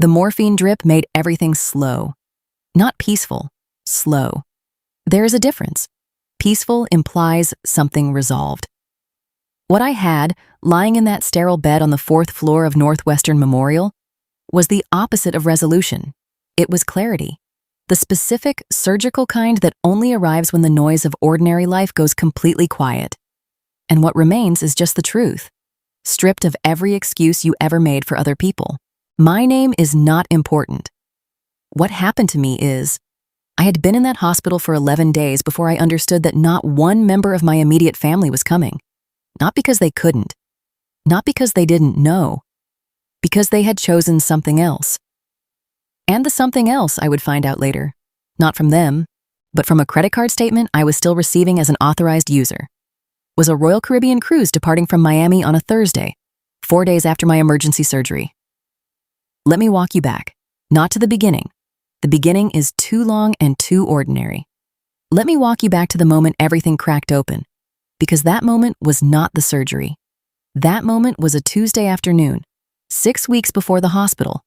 The morphine drip made everything slow. Not peaceful, slow. There is a difference. Peaceful implies something resolved. What I had, lying in that sterile bed on the 4th floor of Northwestern Memorial, was the opposite of resolution. It was clarity. The specific, surgical kind that only arrives when the noise of ordinary life goes completely quiet. And what remains is just the truth, stripped of every excuse you ever made for other people. My name is not important. What happened to me is, I had been in that hospital for 11 days before I understood that not one member of my immediate family was coming. Not because they couldn't. Not because they didn't know. Because they had chosen something else. And the something else I would find out later. Not from them, but from a credit card statement I was still receiving as an authorized user. Was a Royal Caribbean cruise departing from Miami on a Thursday, 4 days after my emergency surgery. Let me walk you back, not to the beginning. The beginning is too long and too ordinary. Let me walk you back to the moment everything cracked open, because that moment was not the surgery. That moment was a Tuesday afternoon, 6 weeks before the hospital,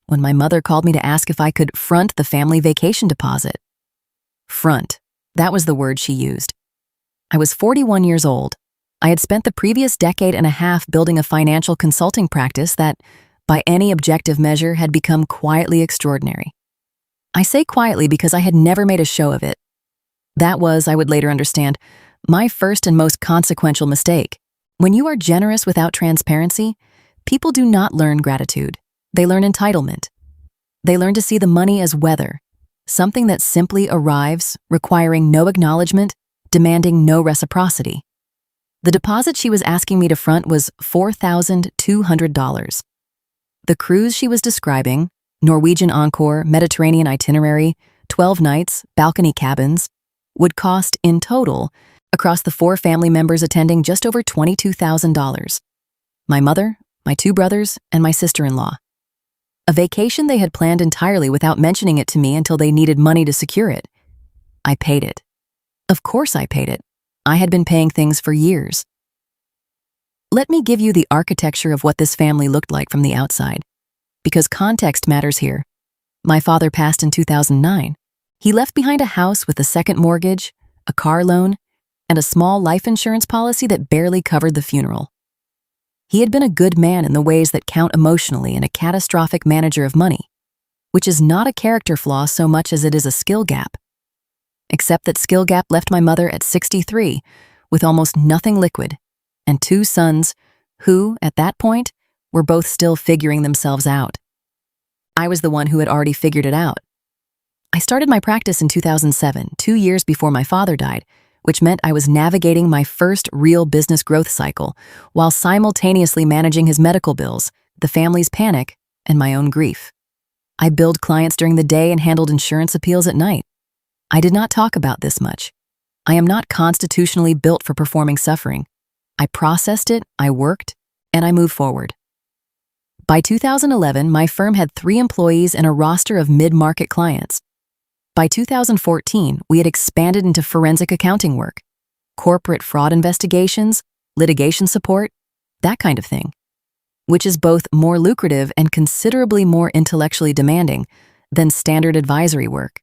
when my mother called me to ask if I could front the family vacation deposit. Front, that was the word she used. I was 41 years old. I had spent the previous decade and a half building a financial consulting practice that, by any objective measure, had become quietly extraordinary. I say quietly because I had never made a show of it. That was, I would later understand, my first and most consequential mistake. When you are generous without transparency, people do not learn gratitude. They learn entitlement. They learn to see the money as weather, something that simply arrives, requiring no acknowledgement, demanding no reciprocity. The deposit she was asking me to front was $4,200. The cruise she was describing, Norwegian Encore, Mediterranean itinerary, 12 nights, balcony cabins, would cost in total, across the 4 family members attending, just over $22,000. My mother, my 2 brothers, and my sister-in-law. A vacation they had planned entirely without mentioning it to me until they needed money to secure it. I paid it. Of course I paid it. I had been paying things for years. Let me give you the architecture of what this family looked like from the outside, because context matters here. My father passed in 2009. He left behind a house with a second mortgage, a car loan, and a small life insurance policy that barely covered the funeral. He had been a good man in the ways that count emotionally and a catastrophic manager of money, which is not a character flaw so much as it is a skill gap. Except that skill gap left my mother at 63 with almost nothing liquid and 2 sons who, at that point, were both still figuring themselves out. I was the one who had already figured it out. I started my practice in 2007, 2 years before my father died, which meant I was navigating my first real business growth cycle while simultaneously managing his medical bills, the family's panic, and my own grief. I billed clients during the day and handled insurance appeals at night. I did not talk about this much. I am not constitutionally built for performing suffering. I processed it, I worked, and I moved forward. By 2011, my firm had 3 employees and a roster of mid-market clients. By 2014, we had expanded into forensic accounting work, corporate fraud investigations, litigation support, that kind of thing, which is both more lucrative and considerably more intellectually demanding than standard advisory work.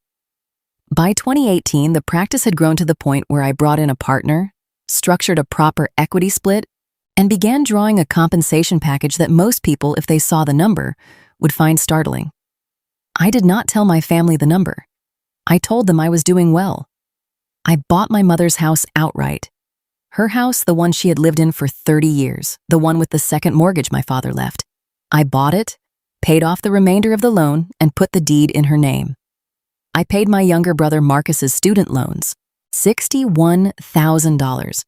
By 2018, the practice had grown to the point where I brought in a partner, structured a proper equity split, and began drawing a compensation package that most people, if they saw the number, would find startling. I did not tell my family the number. I told them I was doing well. I bought my mother's house outright. Her house, the one she had lived in for 30 years, the one with the second mortgage my father left. I bought it, paid off the remainder of the loan, and put the deed in her name. I paid my younger brother Marcus's student loans, $61,000.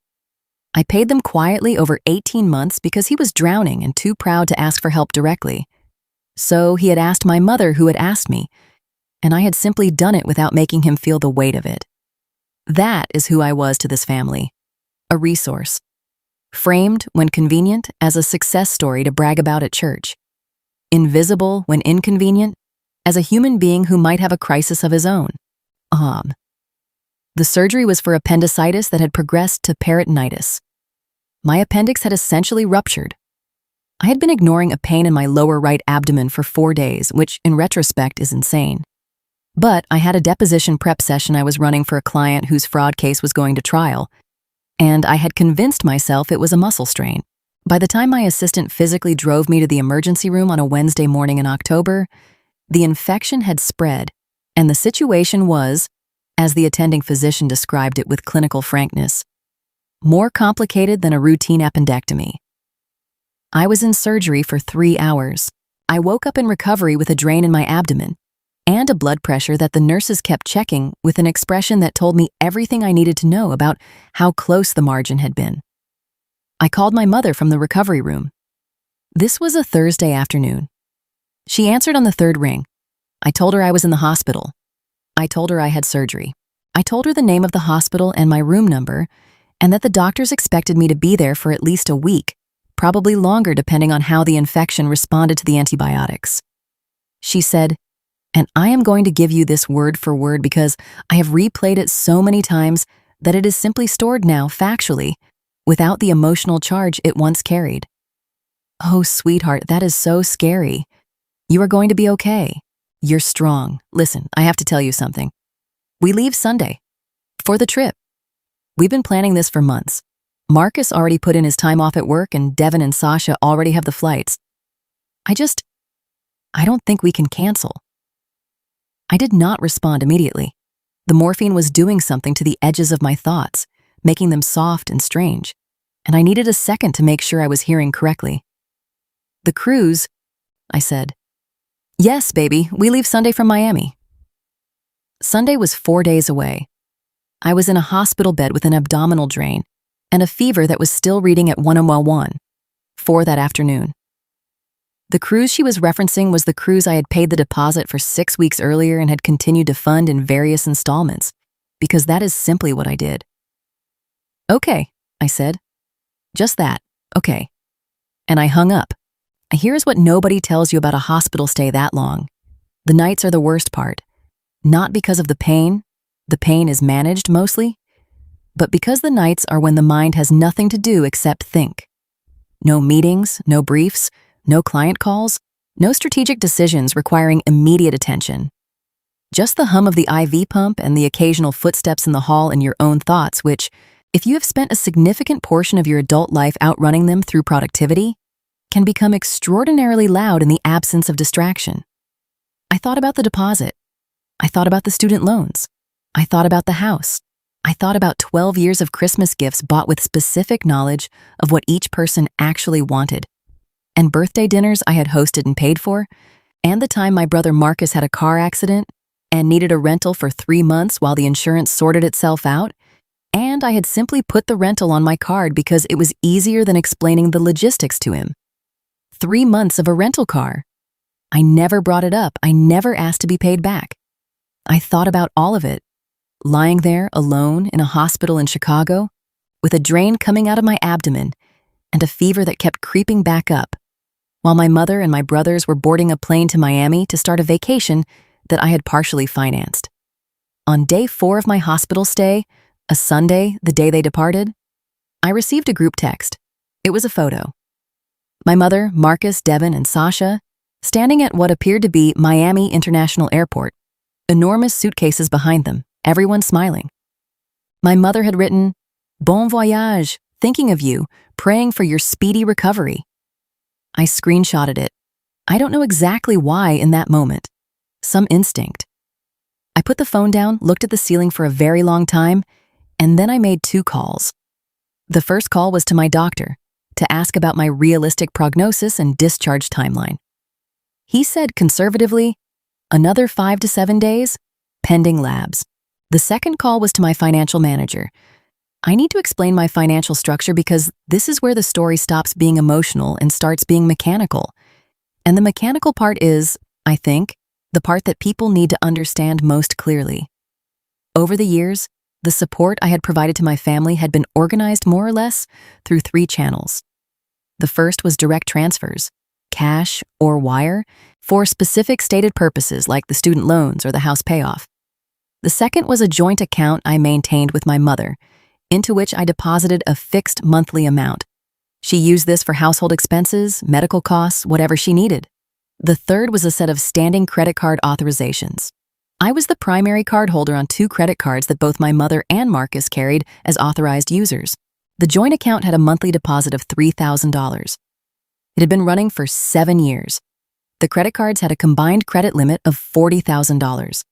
I paid them quietly over 18 months because he was drowning and too proud to ask for help directly. So he had asked my mother, who had asked me, and I had simply done it without making him feel the weight of it. That is who I was to this family. A resource. Framed, when convenient, as a success story to brag about at church. Invisible, when inconvenient, as a human being who might have a crisis of his own. The surgery was for appendicitis that had progressed to peritonitis. My appendix had essentially ruptured. I had been ignoring a pain in my lower right abdomen for 4 days, which in retrospect is insane. But I had a deposition prep session I was running for a client whose fraud case was going to trial, and I had convinced myself it was a muscle strain. By the time my assistant physically drove me to the emergency room on a Wednesday morning in October, the infection had spread, and the situation was, as the attending physician described it with clinical frankness, more complicated than a routine appendectomy. I was in surgery for 3 hours. I woke up in recovery with a drain in my abdomen and a blood pressure that the nurses kept checking with an expression that told me everything I needed to know about how close the margin had been. I called my mother from the recovery room. This was a Thursday afternoon. She answered on the third ring. I told her I was in the hospital. I told her I had surgery. I told her the name of the hospital and my room number, and that the doctors expected me to be there for at least a week, probably longer depending on how the infection responded to the antibiotics. She said, and I am going to give you this word for word because I have replayed it so many times that it is simply stored now factually, without the emotional charge it once carried. Oh, sweetheart, that is so scary. You are going to be okay. You're strong. Listen, I have to tell you something. We leave Sunday for the trip. We've been planning this for months. Marcus already put in his time off at work, and Devin and Sasha already have the flights. I don't think we can cancel. I did not respond immediately. The morphine was doing something to the edges of my thoughts, making them soft and strange, and I needed a second to make sure I was hearing correctly. The cruise, I said. Yes, baby, we leave Sunday from Miami. Sunday was 4 days away. I was in a hospital bed with an abdominal drain and a fever that was still reading at 101 for that afternoon. The cruise she was referencing was the cruise I had paid the deposit for 6 weeks earlier and had continued to fund in various installments, because that is simply what I did. Okay, I said. Just that, okay. And I hung up. Here's what nobody tells you about a hospital stay that long. The nights are the worst part. Not because of the pain is managed mostly, but because the nights are when the mind has nothing to do except think. No meetings, no briefs, no client calls, no strategic decisions requiring immediate attention. Just the hum of the IV pump and the occasional footsteps in the hall and your own thoughts, which, if you have spent a significant portion of your adult life outrunning them through productivity, can become extraordinarily loud in the absence of distraction. I thought about the deposit. I thought about the student loans. I thought about the house. I thought about 12 years of Christmas gifts bought with specific knowledge of what each person actually wanted, and birthday dinners I had hosted and paid for, and the time my brother Marcus had a car accident and needed a rental for 3 months while the insurance sorted itself out, and I had simply put the rental on my card because it was easier than explaining the logistics to him. 3 months of a rental car. I never brought it up. I never asked to be paid back. I thought about all of it, lying there alone in a hospital in Chicago, with a drain coming out of my abdomen and a fever that kept creeping back up, while my mother and my brothers were boarding a plane to Miami to start a vacation that I had partially financed. On day 4 of my hospital stay, a Sunday, the day they departed, I received a group text. It was a photo. My mother, Marcus, Devin, and Sasha standing at what appeared to be Miami International Airport, enormous suitcases behind them, everyone smiling. My mother had written, "Bon voyage, thinking of you, praying for your speedy recovery." I screenshotted it. I don't know exactly why in that moment. Some instinct. I put the phone down, looked at the ceiling for a very long time, and then I made 2 calls. The first call was to my doctor, to ask about my realistic prognosis and discharge timeline. He said conservatively, another 5 to 7 days, pending labs. The second call was to my financial manager. I need to explain my financial structure because this is where the story stops being emotional and starts being mechanical. And the mechanical part is, I think, the part that people need to understand most clearly. Over the years, the support I had provided to my family had been organized more or less through 3 channels. The first was direct transfers, cash or wire, for specific stated purposes like the student loans or the house payoff. The second was a joint account I maintained with my mother, into which I deposited a fixed monthly amount. She used this for household expenses, medical costs, whatever she needed. The third was a set of standing credit card authorizations. I was the primary cardholder on 2 credit cards that both my mother and Marcus carried as authorized users. The joint account had a monthly deposit of $3,000. It had been running for 7 years. The credit cards had a combined credit limit of $40,000.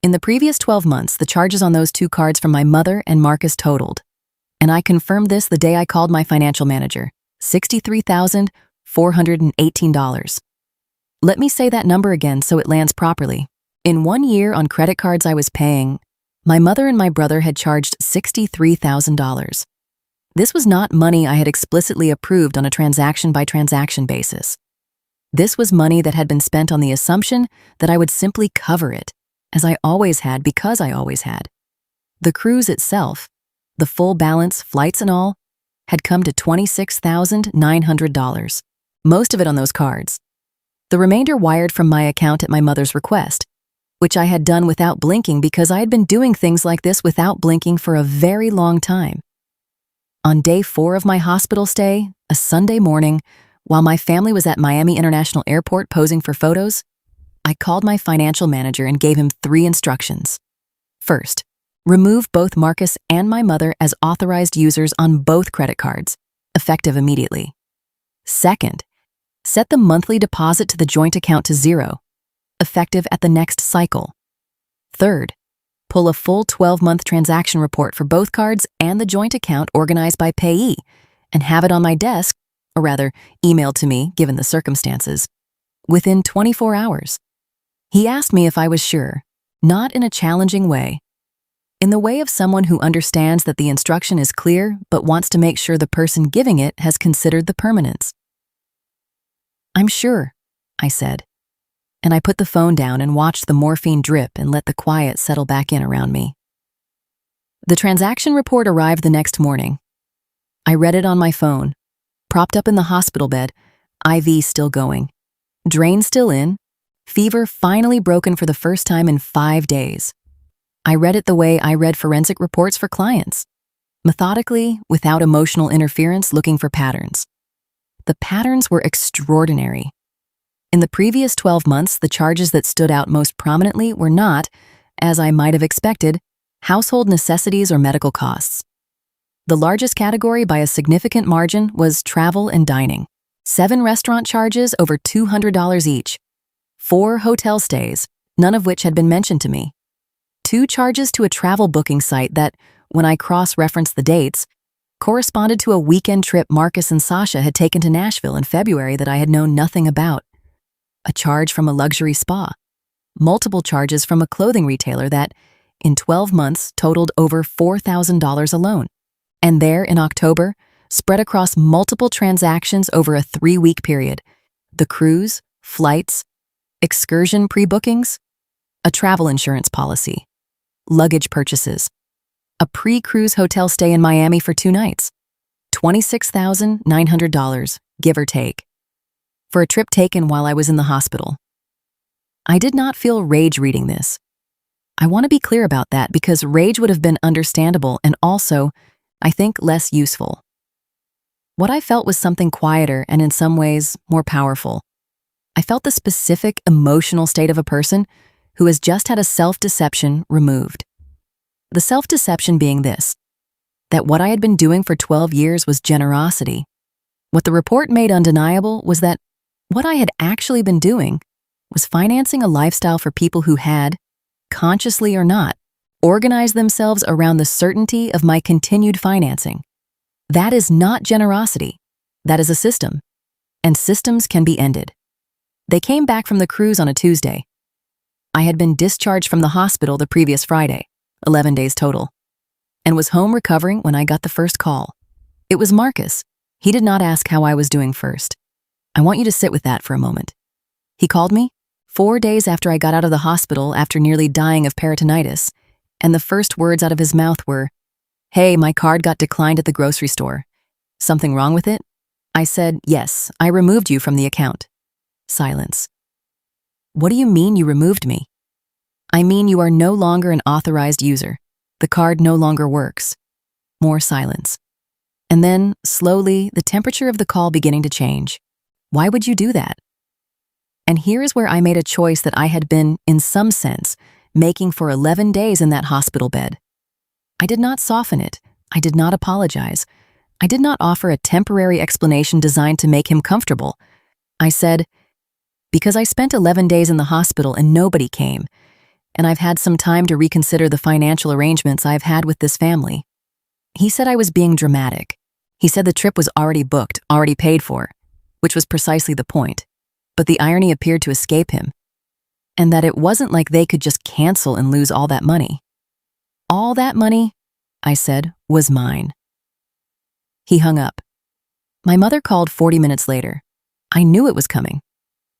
In the previous 12 months, the charges on those 2 cards from my mother and Marcus totaled. And I confirmed this the day I called my financial manager, $63,418. Let me say that number again so it lands properly. In 1 year on credit cards I was paying, my mother and my brother had charged $63,000. This was not money I had explicitly approved on a transaction-by-transaction basis. This was money that had been spent on the assumption that I would simply cover it, as I always had because I always had. The cruise itself, the full balance, flights and all, had come to $26,900, most of it on those cards. The remainder wired from my account at my mother's request, which I had done without blinking because I had been doing things like this without blinking for a very long time. On day 4 of my hospital stay, a Sunday morning, while my family was at Miami International Airport posing for photos, I called my financial manager and gave him 3 instructions. First, remove both Marcus and my mother as authorized users on both credit cards, effective immediately. Second, set the monthly deposit to the joint account to 0, effective at the next cycle. Third, pull a full 12-month transaction report for both cards and the joint account organized by payee and have it on my desk, or rather, emailed to me, given the circumstances, within 24 hours. He asked me if I was sure, not in a challenging way, in the way of someone who understands that the instruction is clear but wants to make sure the person giving it has considered the permanence. "I'm sure," I said, and I put the phone down and watched the morphine drip and let the quiet settle back in around me. The transaction report arrived the next morning. I read it on my phone, propped up in the hospital bed, IV still going, drain still in, fever finally broken for the first time in 5 days. I read it the way I read forensic reports for clients, methodically, without emotional interference, looking for patterns. The patterns were extraordinary. In the previous 12 months, the charges that stood out most prominently were not, as I might have expected, household necessities or medical costs. The largest category by a significant margin was travel and dining. 7 restaurant charges over $200 each. 4 hotel stays, none of which had been mentioned to me. 2 charges to a travel booking site that, when I cross-referenced the dates, corresponded to a weekend trip Marcus and Sasha had taken to Nashville in February that I had known nothing about. A charge from a luxury spa. Multiple charges from a clothing retailer that, in 12 months, totaled over $4,000 alone. And there, in October, spread across multiple transactions over a 3-week period, the cruise, flights, excursion pre-bookings, a travel insurance policy, luggage purchases, a pre-cruise hotel stay in Miami for 2 nights, $26,900, give or take, for a trip taken while I was in the hospital. I did not feel rage reading this. I want to be clear about that because rage would have been understandable and also, I think, less useful. What I felt was something quieter and in some ways more powerful. I felt the specific emotional state of a person who has just had a self-deception removed. The self-deception being this, that what I had been doing for 12 years was generosity. What the report made undeniable was that what I had actually been doing was financing a lifestyle for people who had, consciously or not, organized themselves around the certainty of my continued financing. That is not generosity. That is a system. And systems can be ended. They came back from the cruise on a Tuesday. I had been discharged from the hospital the previous Friday, 11 days total, and was home recovering when I got the first call. It was Marcus. He did not ask how I was doing first. I want you to sit with that for a moment. He called me 4 days after I got out of the hospital after nearly dying of peritonitis, and the first words out of his mouth were, "Hey, my card got declined at the grocery store. Something wrong with it?" I said, "Yes, I removed you from the account." Silence. "What do you mean you removed me?" "I mean you are no longer an authorized user. The card no longer works." More silence. And then, slowly, the temperature of the call beginning to change. Why would you do that? And here is where I made a choice that I had been, in some sense, making for 11 days in that hospital bed. I did not soften it. I did not apologize. I did not offer a temporary explanation designed to make him comfortable. I said, because I spent 11 days in the hospital and nobody came, and I've had some time to reconsider the financial arrangements I've had with this family. He said I was being dramatic. He said the trip was already booked, already paid for, which was precisely the point. But the irony appeared to escape him, and that it wasn't like they could just cancel and lose all that money. All that money, I said, was mine. He hung up. My mother called 40 minutes later. I knew it was coming.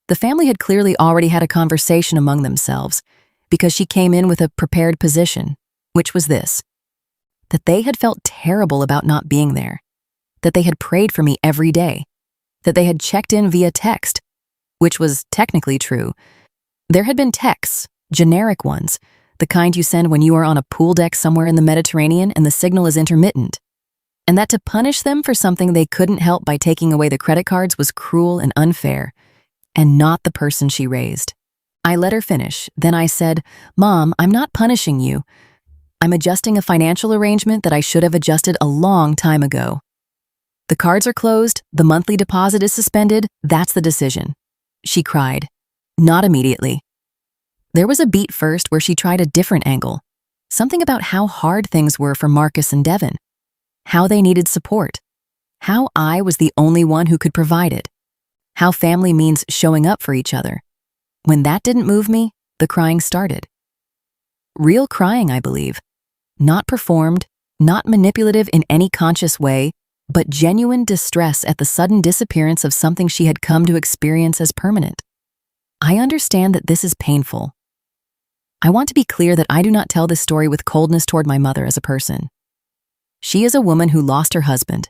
The family had clearly already had a conversation among themselves because she came in with a prepared position, which was this: that they had felt terrible about not being there, that they had prayed for me every day, that they had checked in via text, which was technically true. There had been texts, generic ones, the kind you send when you are on a pool deck somewhere in the Mediterranean and the signal is intermittent, and that to punish them for something they couldn't help by taking away the credit cards was cruel and unfair, and not the person she raised. I let her finish, then I said, "Mom, I'm not punishing you. I'm adjusting a financial arrangement that I should have adjusted a long time ago. The cards are closed, the monthly deposit is suspended, that's the decision." She cried. Not immediately. There was a beat first where she tried a different angle, something about how hard things were for Marcus and Devin, how they needed support, how I was the only one who could provide it, how family means showing up for each other. When that didn't move me, the crying started. Real crying, I believe. Not performed, not manipulative in any conscious way, but genuine distress at the sudden disappearance of something she had come to experience as permanent. I understand that this is painful. I want to be clear that I do not tell this story with coldness toward my mother as a person. She is a woman who lost her husband,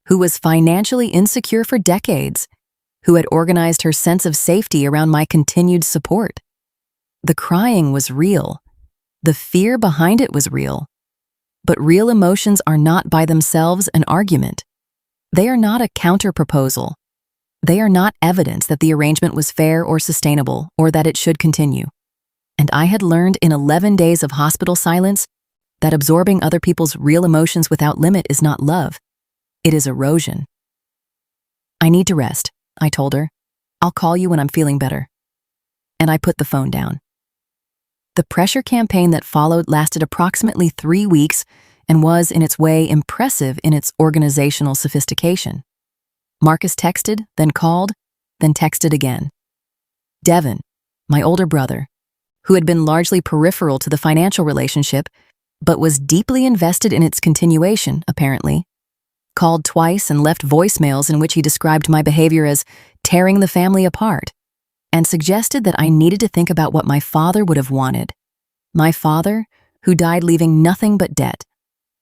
who was financially insecure for decades, who had organized her sense of safety around my continued support. The crying was real. The fear behind it was real. But real emotions are not by themselves an argument. They are not a counter-proposal. They are not evidence that the arrangement was fair or sustainable or that it should continue. And I had learned in 11 days of hospital silence that absorbing other people's real emotions without limit is not love. It is erosion. "I need to rest," I told her. "I'll call you when I'm feeling better." And I put the phone down. The pressure campaign that followed lasted approximately 3 weeks and was, in its way, impressive in its organizational sophistication. Marcus texted, then called, then texted again. Devin, my older brother, who had been largely peripheral to the financial relationship, but was deeply invested in its continuation, apparently, called twice and left voicemails in which he described my behavior as tearing the family apart, and suggested that I needed to think about what my father would have wanted. My father, who died leaving nothing but debt.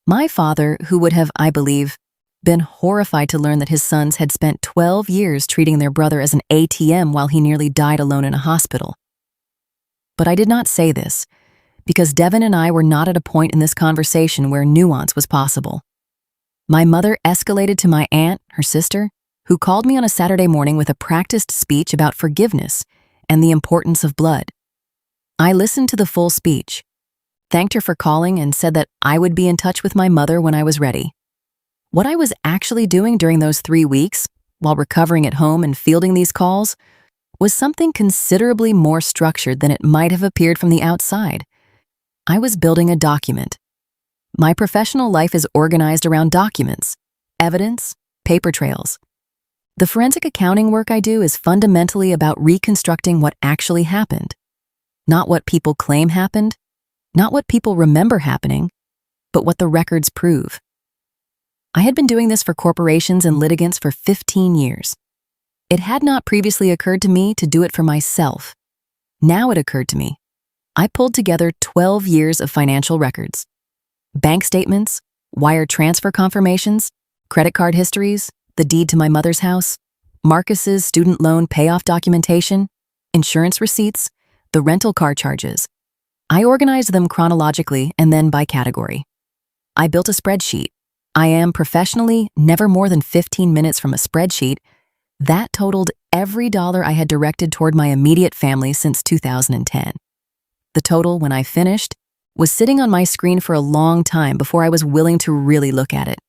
My father, who would have, I believe, been horrified to learn that his sons had spent 12 years treating their brother as an ATM while he nearly died alone in a hospital. But I did not say this, because Devin and I were not at a point in this conversation where nuance was possible. My mother escalated to my aunt, her sister, who called me on a Saturday morning with a practiced speech about forgiveness and the importance of blood. I listened to the full speech, thanked her for calling, and said that I would be in touch with my mother when I was ready. What I was actually doing during those 3 weeks, while recovering at home and fielding these calls, was something considerably more structured than it might have appeared from the outside. I was building a document. My professional life is organized around documents, evidence, paper trails. The forensic accounting work I do is fundamentally about reconstructing what actually happened. Not what people claim happened, not what people remember happening, but what the records prove. I had been doing this for corporations and litigants for 15 years. It had not previously occurred to me to do it for myself. Now it occurred to me. I pulled together 12 years of financial records. Bank statements, wire transfer confirmations, credit card histories, the deed to my mother's house, Marcus's student loan payoff documentation, insurance receipts, the rental car charges. I organized them chronologically and then by category. I built a spreadsheet. I am professionally never more than 15 minutes from a spreadsheet. That totaled every dollar I had directed toward my immediate family since 2010. The total, when I finished, was sitting on my screen for a long time before I was willing to really look at it.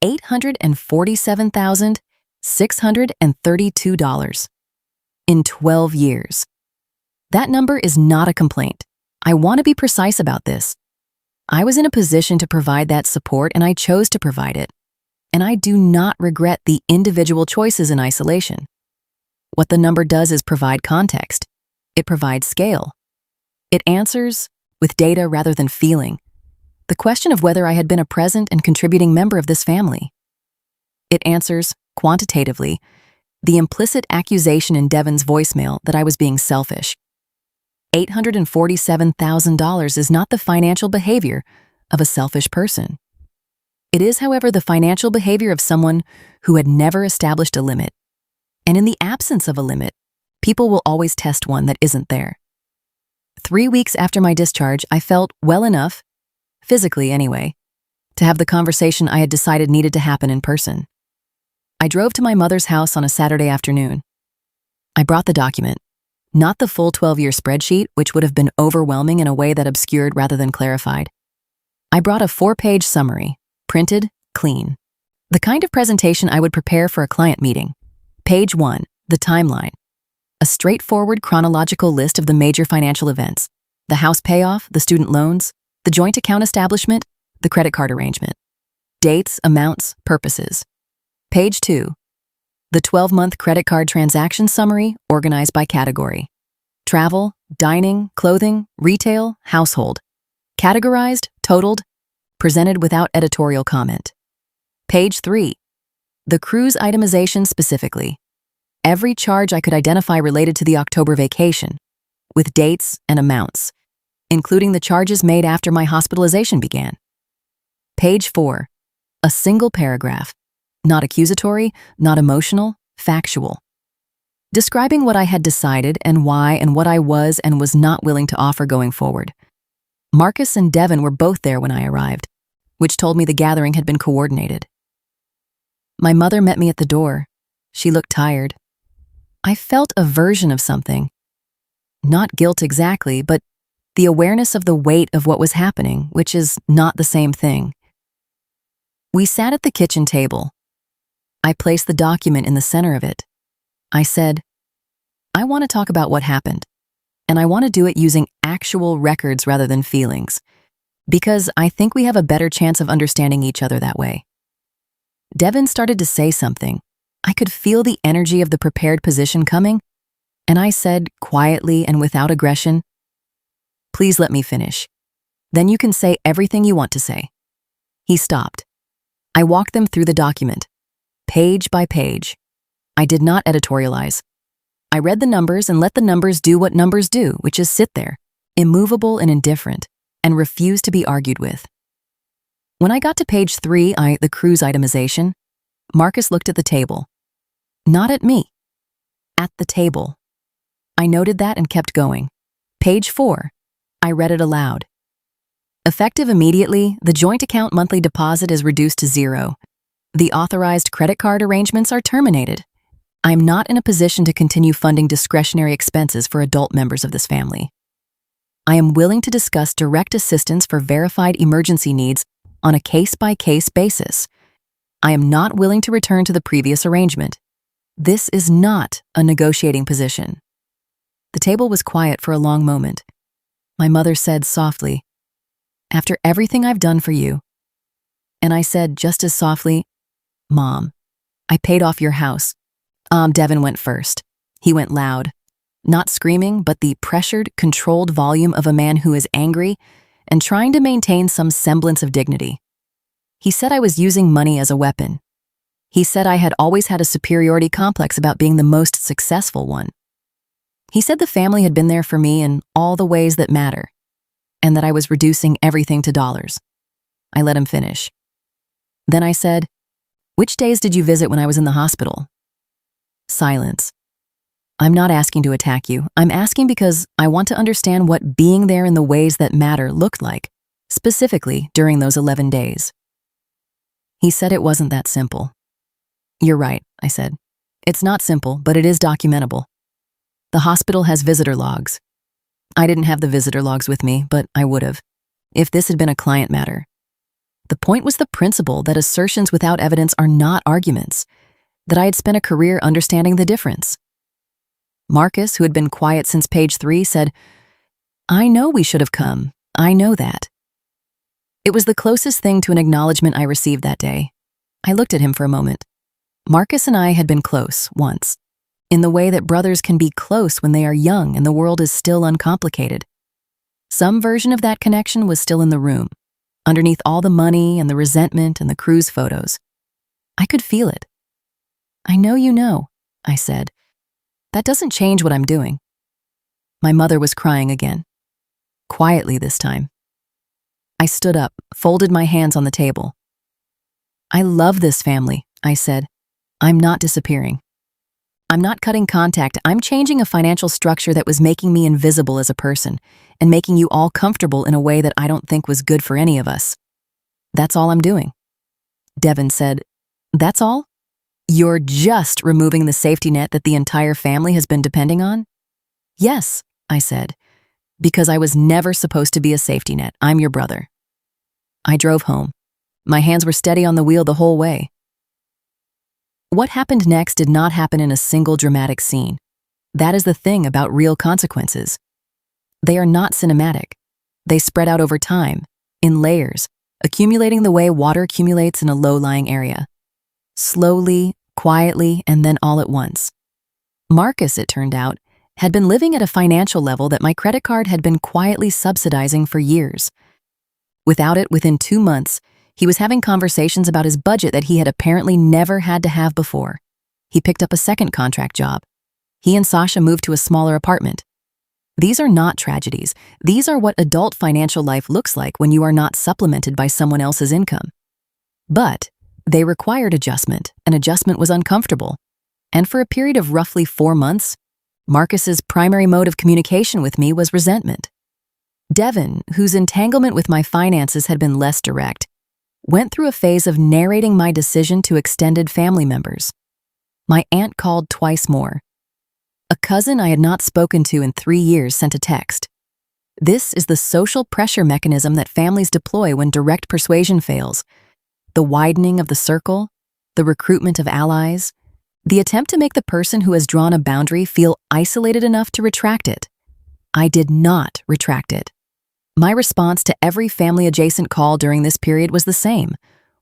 $847,632 in 12 years. That number is not a complaint. I want to be precise about this. I was in a position to provide that support, and I chose to provide it. And I do not regret the individual choices in isolation. What the number does is provide context. It provides scale. It answers, with data rather than feeling, the question of whether I had been a present and contributing member of this family. It answers, quantitatively, the implicit accusation in Devon's voicemail that I was being selfish. $847,000 is not the financial behavior of a selfish person. It is, however, the financial behavior of someone who had never established a limit. And in the absence of a limit, people will always test one that isn't there. 3 weeks after my discharge, I felt well enough, physically anyway, to have the conversation I had decided needed to happen in person. I drove to my mother's house on a Saturday afternoon. I brought the document, not the full 12-year spreadsheet, which would have been overwhelming in a way that obscured rather than clarified. I brought a 4-page summary, printed, clean. The kind of presentation I would prepare for a client meeting. Page 1, the timeline. A straightforward chronological list of the major financial events. The house payoff, the student loans, the joint account establishment, the credit card arrangement. Dates, amounts, purposes. Page 2, the 12-month credit card transaction summary organized by category. Travel, dining, clothing, retail, household. Categorized, totaled, presented without editorial comment. Page 3, the cruise itemization specifically. Every charge I could identify related to the October vacation, with dates and amounts, including the charges made after my hospitalization began. Page 4, a single paragraph, not accusatory, not emotional, factual, describing what I had decided and why and what I was and was not willing to offer going forward. Marcus and Devon were both there when I arrived, which told me the gathering had been coordinated. My mother met me at the door. She looked tired. I felt a version of something. Not guilt exactly, but the awareness of the weight of what was happening, which is not the same thing. We sat at the kitchen table. I placed the document in the center of it. I said, I want to talk about what happened, and I want to do it using actual records rather than feelings, because I think we have a better chance of understanding each other that way. Devon started to say something. I could feel the energy of the prepared position coming, and I said, quietly and without aggression, please let me finish. Then you can say everything you want to say. He stopped. I walked them through the document, page by page. I did not editorialize. I read the numbers and let the numbers do what numbers do, which is sit there, immovable and indifferent, and refuse to be argued with. When I got to page 3, the cruise itemization, Marcus looked at the table. Not at me. At the table. I noted that and kept going. Page 4. I read it aloud. Effective immediately, the joint account monthly deposit is reduced to 0. The authorized credit card arrangements are terminated. I am not in a position to continue funding discretionary expenses for adult members of this family. I am willing to discuss direct assistance for verified emergency needs on a case-by-case basis. I am not willing to return to the previous arrangement. This is not a negotiating position. The table was quiet for a long moment. My mother said softly, after everything I've done for you. And I said just as softly, Mom, I paid off your house. Devon went first. He went loud. Not screaming, but the pressured, controlled volume of a man who is angry and trying to maintain some semblance of dignity. He said I was using money as a weapon. He said I had always had a superiority complex about being the most successful one. He said the family had been there for me in all the ways that matter, and that I was reducing everything to dollars. I let him finish. Then I said, which days did you visit when I was in the hospital? Silence. I'm not asking to attack you. I'm asking because I want to understand what being there in the ways that matter looked like, specifically during those 11 days. He said it wasn't that simple. You're right, I said. It's not simple, but it is documentable. The hospital has visitor logs. I didn't have the visitor logs with me, but I would have, if this had been a client matter. The point was the principle that assertions without evidence are not arguments, that I had spent a career understanding the difference. Marcus, who had been quiet since page 3, said, I know we should have come. I know that. It was the closest thing to an acknowledgement I received that day. I looked at him for a moment. Marcus and I had been close once, in the way that brothers can be close when they are young and the world is still uncomplicated. Some version of that connection was still in the room, underneath all the money and the resentment and the cruise photos. I could feel it. I know you know, I said. That doesn't change what I'm doing. My mother was crying again. Quietly this time. I stood up, folded my hands on the table. I love this family, I said. I'm not disappearing. I'm not cutting contact. I'm changing a financial structure that was making me invisible as a person and making you all comfortable in a way that I don't think was good for any of us. That's all I'm doing. Devin said, That's all? You're just removing the safety net that the entire family has been depending on? Yes, I said, because I was never supposed to be a safety net. I'm your brother. I drove home. My hands were steady on the wheel the whole way. What happened next did not happen in a single dramatic scene. That is the thing about real consequences. They are not cinematic. They spread out over time, in layers, accumulating the way water accumulates in a low-lying area. Slowly, quietly, and then all at once. Marcus, it turned out, had been living at a financial level that my credit card had been quietly subsidizing for years. Without it, within 2 months, he was having conversations about his budget that he had apparently never had to have before. He picked up a second contract job. He and Sasha moved to a smaller apartment. These are not tragedies. These are what adult financial life looks like when you are not supplemented by someone else's income. But they required adjustment, and adjustment was uncomfortable. And for a period of roughly 4 months, Marcus's primary mode of communication with me was resentment. Devin, whose entanglement with my finances had been less direct, went through a phase of narrating my decision to extended family members. My aunt called twice more. A cousin I had not spoken to in 3 years sent a text. This is the social pressure mechanism that families deploy when direct persuasion fails. The widening of the circle, the recruitment of allies, the attempt to make the person who has drawn a boundary feel isolated enough to retract it. I did not retract it. My response to every family-adjacent call during this period was the same: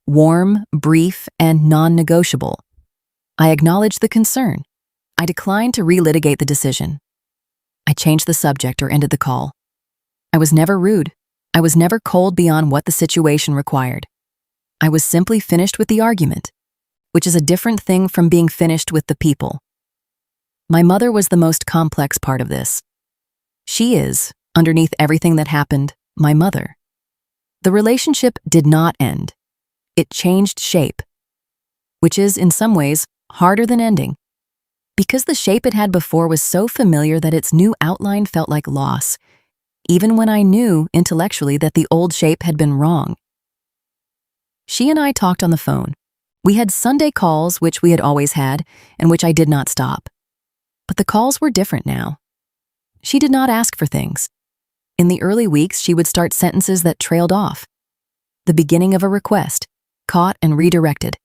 warm, brief, and non-negotiable. I acknowledged the concern. I declined to relitigate the decision. I changed the subject or ended the call. I was never rude. I was never cold beyond what the situation required. I was simply finished with the argument, which is a different thing from being finished with the people. My mother was the most complex part of this. She is, underneath everything that happened, my mother. The relationship did not end. It changed shape, which is, in some ways, harder than ending. Because the shape it had before was so familiar that its new outline felt like loss, even when I knew, intellectually, that the old shape had been wrong. She and I talked on the phone. We had Sunday calls, which we had always had, and which I did not stop. But the calls were different now. She did not ask for things. In the early weeks, she would start sentences that trailed off. The beginning of a request, caught and redirected.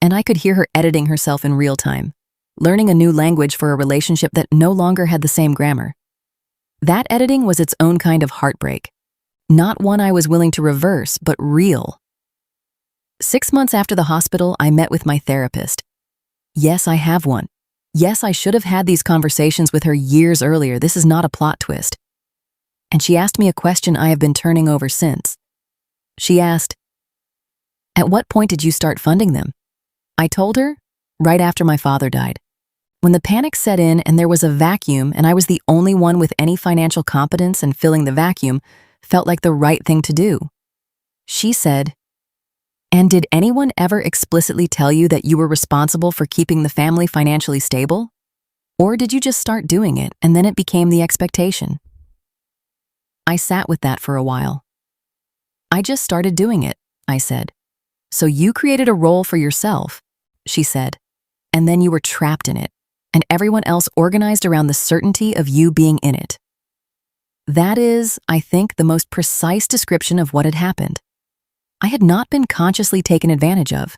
And I could hear her editing herself in real time, learning a new language for a relationship that no longer had the same grammar. That editing was its own kind of heartbreak. Not one I was willing to reverse, but real. 6 months after the hospital, I met with my therapist. Yes, I have one. Yes, I should have had these conversations with her years earlier. This is not a plot twist. And she asked me a question I have been turning over since. She asked, "At what point did you start funding them?" I told her, right after my father died. When the panic set in and there was a vacuum and I was the only one with any financial competence, and filling the vacuum felt like the right thing to do. She said, "And did anyone ever explicitly tell you that you were responsible for keeping the family financially stable? Or did you just start doing it and then it became the expectation?" I sat with that for a while. "I just started doing it," I said. So you created a role for yourself, she said, and then you were trapped in it, and everyone else organized around the certainty of you being in it. That is, I think, the most precise description of what had happened. I had not been consciously taken advantage of.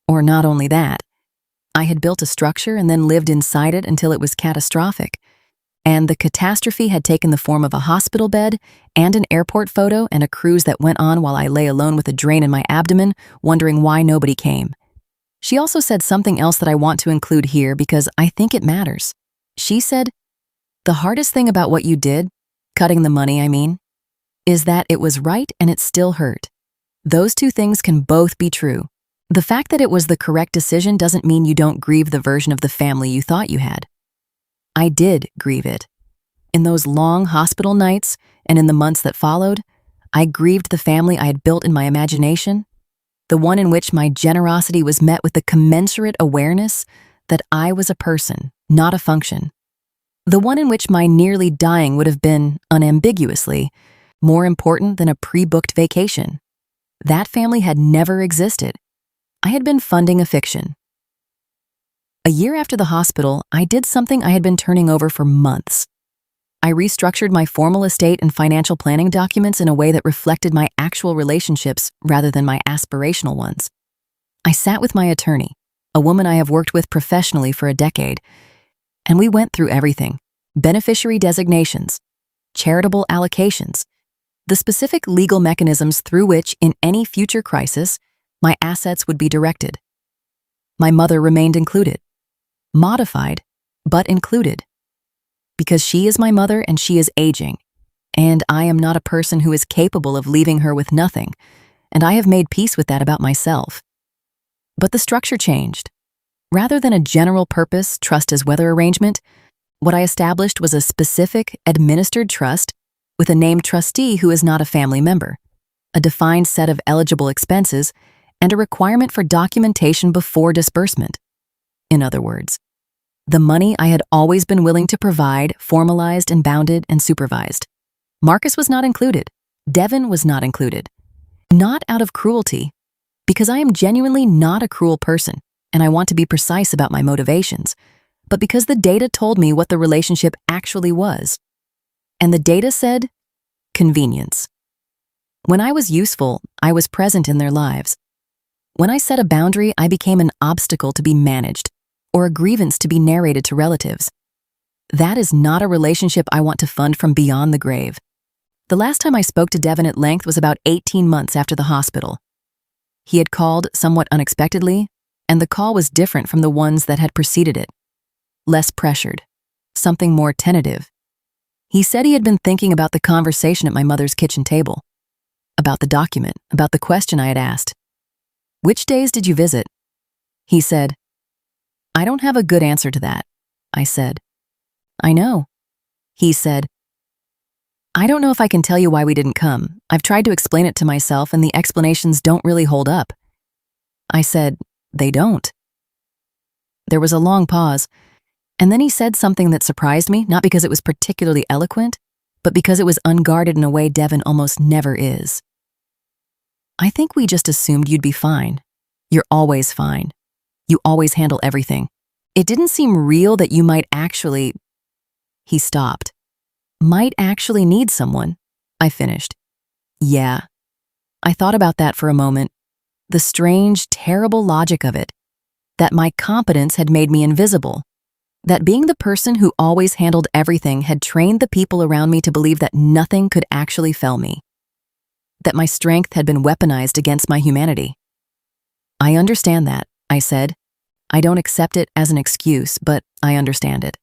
Or not only that, I had built a structure and then lived inside it until it was catastrophic. And the catastrophe had taken the form of a hospital bed and an airport photo and a cruise that went on while I lay alone with a drain in my abdomen, wondering why nobody came. She also said something else that I want to include here because I think it matters. She said, "The hardest thing about what you did, cutting the money, I mean, is that it was right and it still hurt. Those two things can both be true. The fact that it was the correct decision doesn't mean you don't grieve the version of the family you thought you had." I did grieve it. In those long hospital nights and in the months that followed, I grieved the family I had built in my imagination, the one in which my generosity was met with the commensurate awareness that I was a person, not a function. The one in which my nearly dying would have been, unambiguously, more important than a pre-booked vacation. That family had never existed. I had been funding a fiction. A year after the hospital, I did something I had been turning over for months. I restructured my formal estate and financial planning documents in a way that reflected my actual relationships rather than my aspirational ones. I sat with my attorney, a woman I have worked with professionally for a decade, and we went through everything: beneficiary designations, charitable allocations, the specific legal mechanisms through which, in any future crisis, my assets would be directed. My mother remained included. Modified, but included. Because she is my mother and she is aging, and I am not a person who is capable of leaving her with nothing, and I have made peace with that about myself. But the structure changed. Rather than a general purpose trust as weather arrangement, what I established was a specific, administered trust with a named trustee who is not a family member, a defined set of eligible expenses, and a requirement for documentation before disbursement. In other words, the money I had always been willing to provide, formalized and bounded and supervised. Marcus was not included. Devin was not included. Not out of cruelty, because I am genuinely not a cruel person, and I want to be precise about my motivations, but because the data told me what the relationship actually was. And the data said, convenience. When I was useful, I was present in their lives. When I set a boundary, I became an obstacle to be managed, or a grievance to be narrated to relatives. That is not a relationship I want to fund from beyond the grave. The last time I spoke to Devin at length was about 18 months after the hospital. He had called somewhat unexpectedly, and the call was different from the ones that had preceded it. Less pressured, something more tentative. He said he had been thinking about the conversation at my mother's kitchen table, about the document, about the question I had asked. "Which days did you visit?" He said, "I don't have a good answer to that," I said. "I know." He said, "I don't know if I can tell you why we didn't come. I've tried to explain it to myself and the explanations don't really hold up." I said, "They don't." There was a long pause, and then he said something that surprised me, not because it was particularly eloquent, but because it was unguarded in a way Devin almost never is. "I think we just assumed you'd be fine. You're always fine. You always handle everything. It didn't seem real that you might actually—" He stopped. "Might actually need someone," I finished. "Yeah." I thought about that for a moment. The strange, terrible logic of it. That my competence had made me invisible. That being the person who always handled everything had trained the people around me to believe that nothing could actually fell me. That my strength had been weaponized against my humanity. "I understand that," I said. "I don't accept it as an excuse, but I understand it."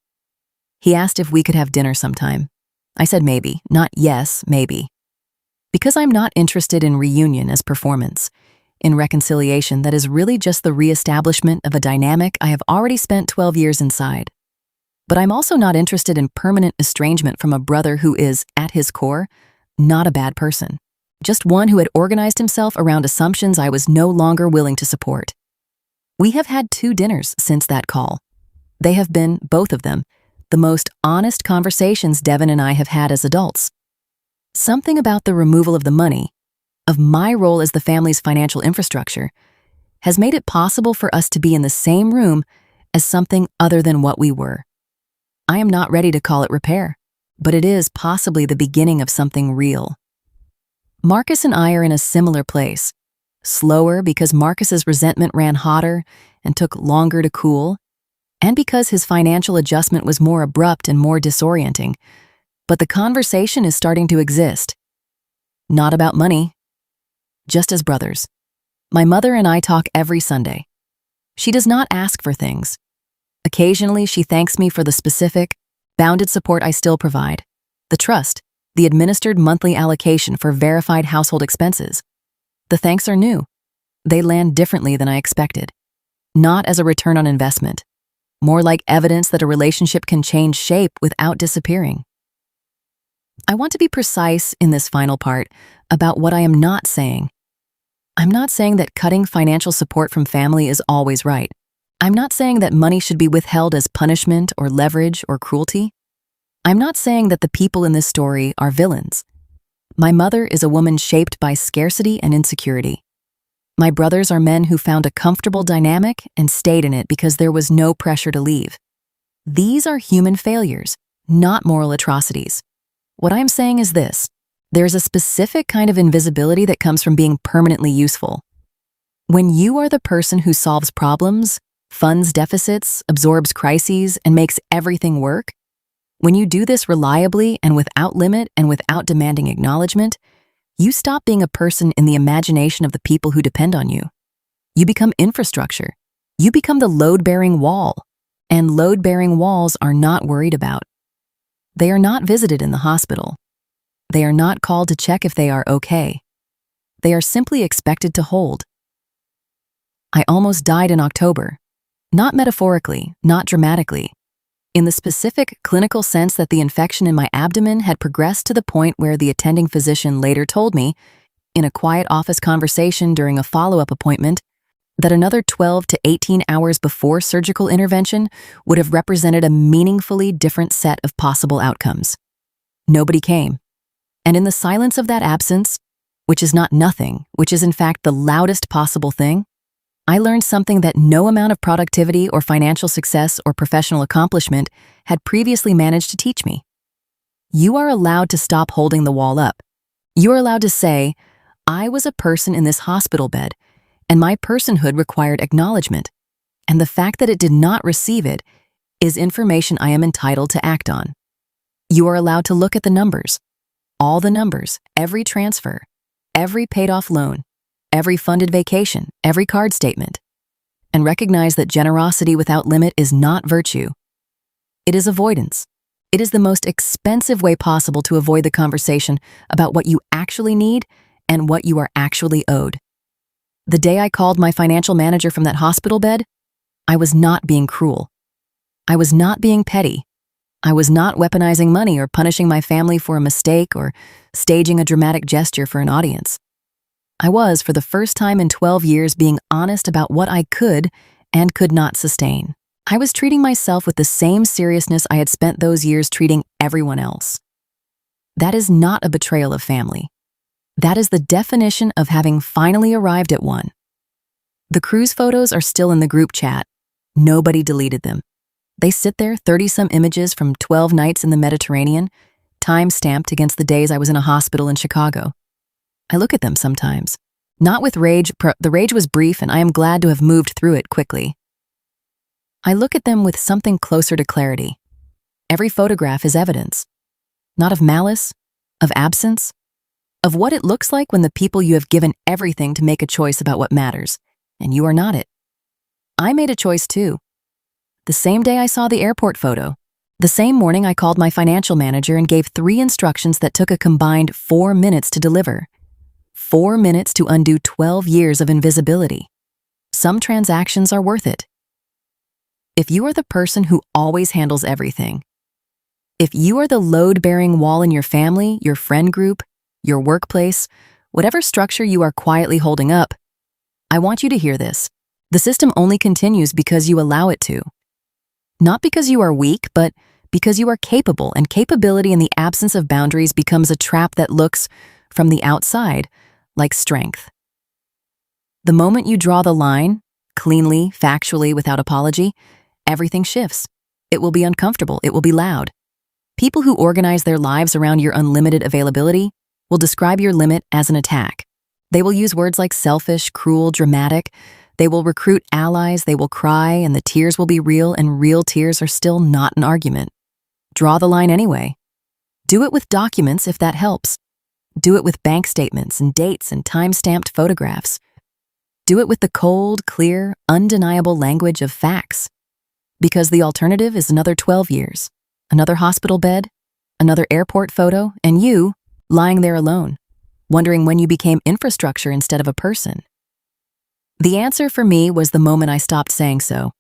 He asked if we could have dinner sometime. I said maybe, not yes, maybe. Because I'm not interested in reunion as performance, in reconciliation that is really just the reestablishment of a dynamic I have already spent 12 years inside. But I'm also not interested in permanent estrangement from a brother who is, at his core, not a bad person. Just one who had organized himself around assumptions I was no longer willing to support. We have had 2 dinners since that call. They have been, both of them, the most honest conversations Devin and I have had as adults. Something about the removal of the money, of my role as the family's financial infrastructure, has made it possible for us to be in the same room as something other than what we were. I am not ready to call it repair, but it is possibly the beginning of something real. Marcus and I are in a similar place. Slower because Marcus's resentment ran hotter and took longer to cool, and because his financial adjustment was more abrupt and more disorienting. But the conversation is starting to exist. Not about money, just as brothers. My mother and I talk every Sunday. She does not ask for things. Occasionally, she thanks me for the specific, bounded support I still provide, the trust, the administered monthly allocation for verified household expenses. The thanks are new. They land differently than I expected. Not as a return on investment, more like evidence that a relationship can change shape without disappearing. I want to be precise in this final part about what I am not saying. I'm not saying that cutting financial support from family is always right. I'm not saying that money should be withheld as punishment or leverage or cruelty. I'm not saying that the people in this story are villains. My mother is a woman shaped by scarcity and insecurity. My brothers are men who found a comfortable dynamic and stayed in it because there was no pressure to leave. These are human failures, not moral atrocities. What I'm saying is this: there's a specific kind of invisibility that comes from being permanently useful. When you are the person who solves problems, funds deficits, absorbs crises, and makes everything work, when you do this reliably and without limit and without demanding acknowledgement, you stop being a person in the imagination of the people who depend on you. You become infrastructure. You become the load-bearing wall, and load-bearing walls are not worried about. They are not visited in the hospital. They are not called to check if they are okay. They are simply expected to hold. I almost died in October. Not metaphorically, not dramatically. In the specific clinical sense that the infection in my abdomen had progressed to the point where the attending physician later told me, in a quiet office conversation during a follow-up appointment, that another 12 to 18 hours before surgical intervention would have represented a meaningfully different set of possible outcomes. Nobody came. And in the silence of that absence, which is not nothing, which is in fact the loudest possible thing, I learned something that no amount of productivity or financial success or professional accomplishment had previously managed to teach me. You are allowed to stop holding the wall up. You are allowed to say, I was a person in this hospital bed, and my personhood required acknowledgement, and the fact that it did not receive it is information I am entitled to act on. You are allowed to look at the numbers, all the numbers, every transfer, every paid-off loan, every funded vacation, every card statement, and recognize that generosity without limit is not virtue. It is avoidance. It is the most expensive way possible to avoid the conversation about what you actually need and what you are actually owed. The day I called my financial manager from that hospital bed, I was not being cruel. I was not being petty. I was not weaponizing money or punishing my family for a mistake or staging a dramatic gesture for an audience. I was, for the first time in 12 years, being honest about what I could and could not sustain. I was treating myself with the same seriousness I had spent those years treating everyone else. That is not a betrayal of family. That is the definition of having finally arrived at one. The cruise photos are still in the group chat. Nobody deleted them. They sit there, 30-some images from 12 nights in the Mediterranean, time-stamped against the days I was in a hospital in Chicago. I look at them sometimes. Not with rage, the rage was brief and I am glad to have moved through it quickly. I look at them with something closer to clarity. Every photograph is evidence. Not of malice, of absence, of what it looks like when the people you have given everything to make a choice about what matters, and you are not it. I made a choice too. The same day I saw the airport photo, the same morning I called my financial manager and gave 3 instructions that took a combined 4 minutes to deliver. 4 minutes to undo 12 years of invisibility. Some transactions are worth it. If you are the person who always handles everything, if you are the load-bearing wall in your family, your friend group, your workplace, whatever structure you are quietly holding up, I want you to hear this. The system only continues because you allow it to. Not because you are weak, but because you are capable, and capability in the absence of boundaries becomes a trap that looks, from the outside, like strength. The moment you draw the line, cleanly, factually, without apology, everything shifts. It will be uncomfortable. It will be loud. People who organize their lives around your unlimited availability will describe your limit as an attack. They will use words like selfish, cruel, dramatic. They will recruit allies, they will cry, and the tears will be real, and real tears are still not an argument. Draw the line anyway. Do it with documents if that helps. Do it with bank statements and dates and time-stamped photographs. Do it with the cold, clear, undeniable language of facts. Because the alternative is another 12 years, another hospital bed, another airport photo, and you lying there alone, wondering when you became infrastructure instead of a person. The answer for me was the moment I stopped saying so.